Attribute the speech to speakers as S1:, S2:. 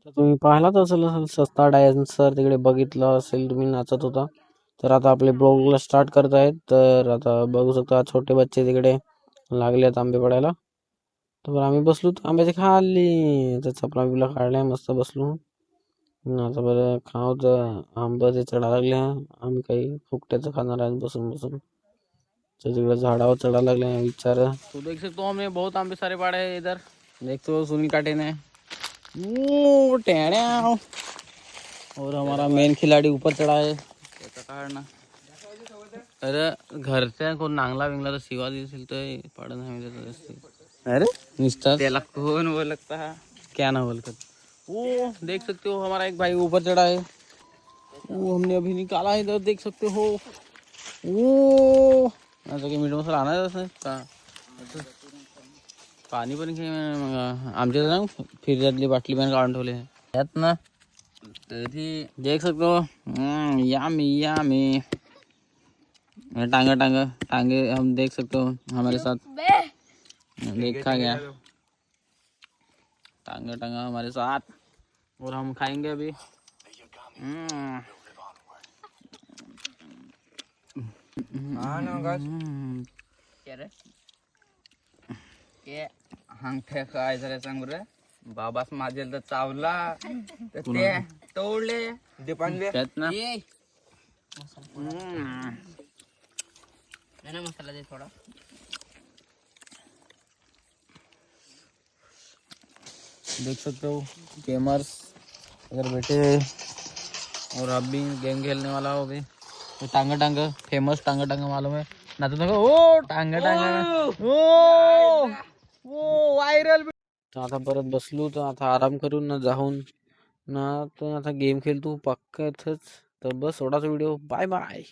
S1: तर तुम्ही पाहिलाच असेल सस्ता डान्सर तिकडे बघितलं असेल तुम्ही नाचत होता. तर आता आपले ब्लॉगला स्टार्ट करत आहेत. तर आता बघू शकता छोटे बच्चे तिकडे लागलेत आंबे पडायला. तर आम्ही बसलो आंब्याच्या खाली. तर चपला बिपला काढल्या मस्त बसलो. आता बरं खाऊ तर आंबा ते चढा लागले. आम्ही काही फुकट्याचं खाणार आहे बसून बसून. तो तिकडे झाडावर चढ़ा लगले हैं बेचारा. तो देख सकते हो हमने बहुत आंबे सारे पाड़े हैं इधर. देखते हो सुनील काटे ने टेढ़ा और हमारा मेन खिलाड़ी ऊपर चढ़ा है. त्याचा काढना अरे घरच्या कोण नांगला विंगला तर शिवा दिसेल तर पाड नाही देत. अरे निस्ता त्याला कोण बोलता क्या ना बोलकर. वो देख सकते हो हमारा एक भाई ऊपर चढ़ा है. वो हमने अभी निकाला है इधर देख सकते हो. वो आता की मीठ मसाला आणायचं का पाणी पण आमच्या ना फिरजातली बाटली पण काढून ठेवले त्यात ना. तरी देख सकते हो यामी यामी टांगे टांगे टांगे हम देख सकते हो हमारे साथ देखा गया. टांगे टांगा हमारे साथ और हम खाएंगे अभी.
S2: अंगठ्या काय झालं सांग बरं. बाबास माझेल तर चावला तर ते तोडले
S1: त्यात ना
S2: मसाला दे थोडा.
S1: देख सकते हो गेमर्स अगर बैठे हैं और अब भी गेम खेलने वाला हो भी. तो टांगा टांगा फेमस टांगा टांगा मालूम है ना तो देखो ओ टांगा टांगा ओ वायरल. तर आता परत बसलो तर आता आराम करून ना जाऊन ना तर आता गेम खेळतो पक्का इथंच. तर बस एवढाच व्हिडिओ. Bye bye.